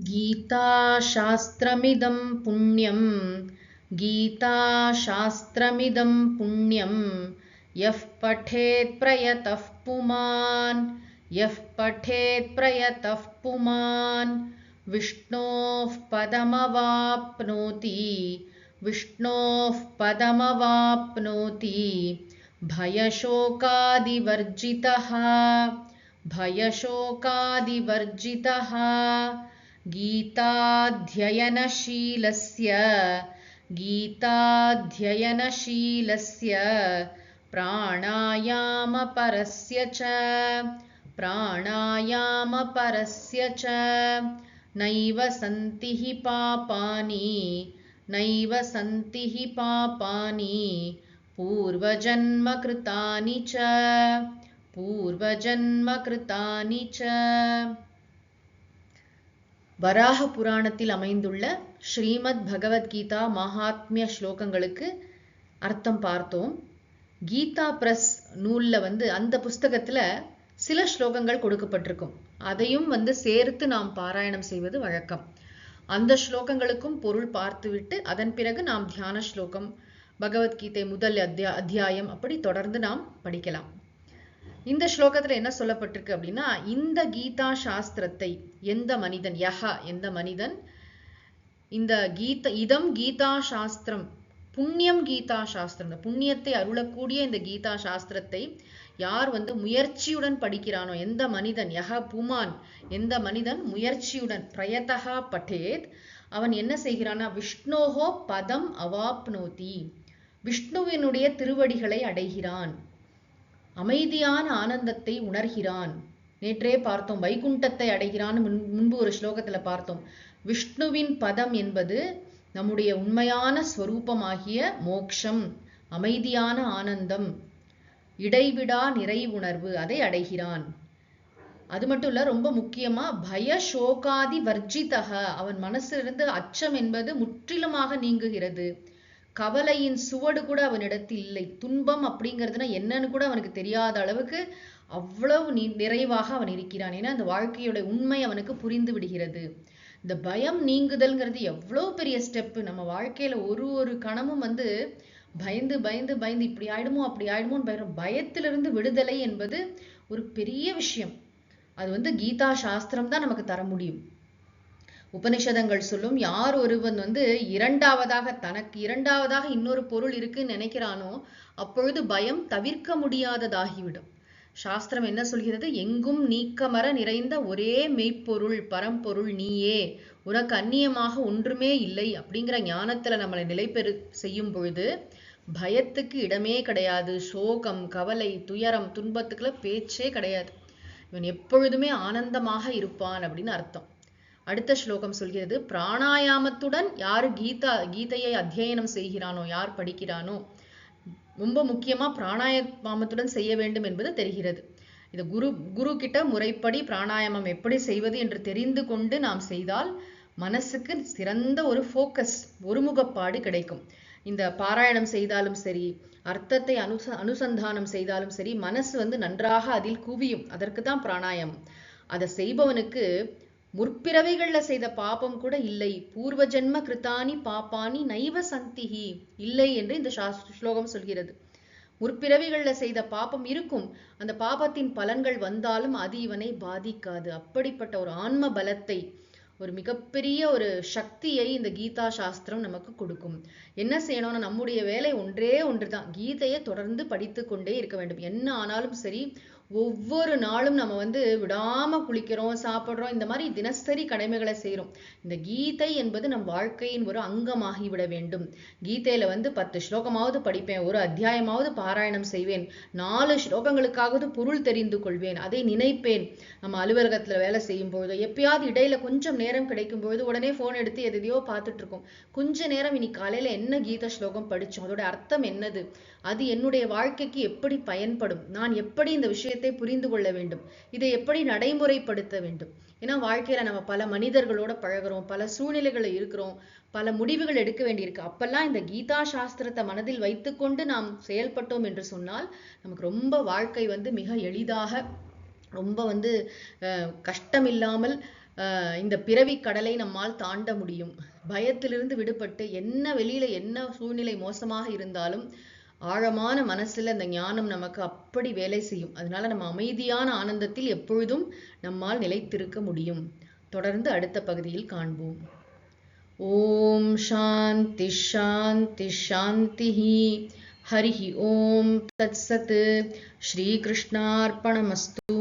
गीताशास्त्रमिदं पुण्यं गीताशास्त्रमिदं पुण्यं यः पठेत् प्रयतः पुमान् यः पठेत् प्रयतः पुमान् विष्णोः पदमवाप्नोति विष्णोः पदमवाप्नोति भयशोकादिवर्जितः भयशोकादिवर्जितः गीताध्ययनशीलस्य प्राणायामपरस्य च नैव सन्ति हि पापानि पूर्वजन्मकृतानि च வராக புராணத்தில் அமைந்துள்ள ஸ்ரீமத் பகவத்கீதா மகாத்மிய ஸ்லோகங்களுக்கு அர்த்தம் பார்த்தோம். கீதா பிரஸ் நூல்ல அந்த புஸ்தகத்துல சில ஸ்லோகங்கள் கொடுக்கப்பட்டிருக்கும். அதையும் சேர்த்து நாம் பாராயணம் செய்வது வழக்கம். அந்த ஸ்லோகங்களுக்கும் பொருள் பார்த்துவிட்டு அதன் பிறகு நாம் தியான ஸ்லோகம், பகவத்கீதை முதல் அத்தியாயம் அப்படி தொடர்ந்து நாம் படிக்கலாம். இந்த ஸ்லோகத்துல என்ன சொல்லப்பட்டிருக்கு அப்படின்னா, இந்த கீதா சாஸ்திரத்தை எந்த மனிதன் எந்த மனிதன் இந்த இதம் கீதா சாஸ்திரம் புண்ணியம் கீதா சாஸ்திரம் புண்ணியத்தை அருளக்கூடிய இந்த கீதா சாஸ்திரத்தை யார் முயற்சியுடன் படிக்கிறானோ, எந்த மனிதன் புமான் எந்த மனிதன் முயற்சியுடன் பிரயதா பட்டேத், அவன் என்ன செய்கிறானா, விஷ்ணோஹோ பதம் அவாப்னோதி, விஷ்ணுவினுடைய திருவடிகளை அடைகிறான், அமைதியான ஆனந்தத்தை உணர்கிறான். நேற்றே பார்த்தோம், வைகுண்டத்தை அடைகிறான். முன்பு ஒரு ஸ்லோகத்துல பார்த்தோம். விஷ்ணுவின் பதம் என்பது நம்முடைய உண்மையான ஸ்வரூபமாகிய மோக்ஷம், அமைதியான ஆனந்தம், இடைவிடா நிறைவுணர்வு, அதை அடைகிறான். அது மட்டும் இல்ல, ரொம்ப முக்கியமா பயசோகாதி வர்ஜிதக, அவன் மனசிலிருந்து அச்சம் என்பது முற்றிலுமாக நீங்குகிறது. கவலையின் சுவடு கூட அவனிடத்தில் இல்லை. துன்பம் அப்படிங்கிறதுனா என்னன்னு கூட அவனுக்கு தெரியாத அளவுக்கு அவ்வளவு நிறைவாக அவன் இருக்கிறான். ஏன்னா அந்த வாழ்க்கையோட உண்மை அவனுக்கு புரிந்து விடுகிறது. இந்த பயம் நீங்குதல்ங்கிறது எவ்வளவு பெரிய ஸ்டெப். நம்ம வாழ்க்கையில ஒரு கணமும் பயந்து பயந்து பயந்து இப்படி ஆயிடுமோ அப்படி ஆயிடுமோன்னு பயத்திலிருந்து விடுதலை என்பது ஒரு பெரிய விஷயம். அது கீதா சாஸ்திரம் தான் நமக்கு தர முடியும். உபனிஷதங்கள் சொல்லும், யார் ஒருவன் தனக்கு இரண்டாவதாக இன்னொரு பொருள் இருக்குன்னு நினைக்கிறானோ அப்பொழுது பயம் தவிர்க்க முடியாததாகிவிடும். சாஸ்திரம் என்ன சொல்கிறது, எங்கும் நீக்கமர நிறைந்த ஒரே மெய்ப்பொருள் பரம்பொருள் நீயே, உனக்கு அந்நியமாக ஒன்றுமே இல்லை அப்படிங்கிற ஞானத்துல நம்மளை நிலைபெறு செய்யும் பொழுது பயத்துக்கு இடமே கிடையாது. சோகம், கவலை, துயரம், துன்பத்துக்குள்ள பேச்சே கிடையாது. இவன் எப்பொழுதுமே ஆனந்தமாக இருப்பான் அப்படின்னு அர்த்தம். அடுத்த ஸ்லோகம் சொல்கிறது, பிராணாயாமத்துடன் யாரு கீதையை அத்தியனம் செய்கிறானோ, யார் படிக்கிறானோ, ரொம்ப முக்கியமா பிராணாயாமத்துடன் செய்ய வேண்டும் என்பது தெரிகிறது. இது குரு கிட்ட முறைப்படி பிராணாயாமம் எப்படி செய்வது என்று தெரிந்து கொண்டு நாம் செய்தால் மனசுக்கு சிறந்த ஒரு ஃபோக்கஸ், ஒருமுகப்பாடு கிடைக்கும். இந்த பாராயணம் செய்தாலும் சரி, அர்த்தத்தை அனுசந்தானம் செய்தாலும் சரி, மனசு நன்றாக அதில் குவியும். அதற்கு தான் பிராணாயாமம். அதை செய்பவனுக்கு முற்பிறவைகள்ல செய்த பாபம் கூட இல்லை. பூர்வ ஜென்ம கிருத்தானி பாப்பானி நைவ சந்திஹி, இல்லை என்று இந்த ஸ்லோகம் சொல்கிறது. முற்பிறவிகள்ல செய்த பாபம் இருக்கும், அந்த பாபத்தின் பலன்கள் வந்தாலும் அது இவனை பாதிக்காது. அப்படிப்பட்ட ஒரு ஆன்ம பலத்தை, ஒரு மிகப்பெரிய ஒரு சக்தியை இந்த கீதா சாஸ்திரம் நமக்கு கொடுக்கும். என்ன செய்யணும்னா, நம்முடைய வேலை ஒன்றே ஒன்றுதான், கீதையை தொடர்ந்து படித்து கொண்டே இருக்க வேண்டும். என்ன ஆனாலும் சரி, ஒவ்வொரு நாளும் நம்ம விடாம குளிக்கிறோம், சாப்பிடுறோம், இந்த மாதிரி தினசரி கடமைகளை செய்யறோம். இந்த கீதை என்பது நம் வாழ்க்கையின் ஒரு அங்கமாகிவிட வேண்டும். கீதையில 10 ஸ்லோகமாவது படிப்பேன், ஒரு அத்தியாயமாவது பாராயணம் செய்வேன், 4 ஸ்லோகங்களுக்காவது பொருள் தெரிந்து கொள்வேன், அதை நினைப்பேன். நம்ம அலுவலகத்துல வேலை செய்யும் பொழுது எப்பயாவது இடையில கொஞ்சம் நேரம் கிடைக்கும் பொழுது உடனே போன் எடுத்து எதையோ பார்த்துட்டு இருக்கோம். கொஞ்ச நேரம் இன்னைக்கு காலையில என்ன கீத ஸ்லோகம் படிச்சோம், அதோட அர்த்தம் என்னது, அது என்னுடைய வாழ்க்கைக்கு எப்படி பயன்படும், நான் எப்படி இந்த விஷயத்தை புரிந்து கொள்ள வேண்டும், இதை எப்படி நடைமுறைப்படுத்த வேண்டும். ஏன்னா வாழ்க்கையில நம்ம பல மனிதர்களோட பழகிறோம், பல சூழ்நிலைகளை இருக்கிறோம், பல முடிவுகள் எடுக்க வேண்டியிருக்கு. அப்பெல்லாம் இந்த கீதா சாஸ்திரத்தை மனதில் வைத்துக்கொண்டு நாம் செயல்பட்டோம் என்று சொன்னால் நமக்கு ரொம்ப வாழ்க்கை மிக எளிதாக, ரொம்ப கஷ்டம் இல்லாமல் இந்த பிறவி கடலை நம்மால் தாண்ட முடியும். பயத்திலிருந்து விடுபட்டு வெளியில என்ன சூழ்நிலை மோசமாக இருந்தாலும் ஆழமான மனசுல அந்த ஞானம் நமக்கு அப்படி வேலை செய்யும். அதனால நம்ம அமைதியான ஆனந்தத்தில் எப்பொழுதும் நம்மால் நிலைத்திருக்க முடியும். தொடர்ந்து அடுத்த பகுதியில் காண்போம். ஓம் சாந்தி சாந்தி சாந்திஹி. ஹரிஹி ஓம் தத்சத். ஸ்ரீ கிருஷ்ணார்ப்பணமஸ்து.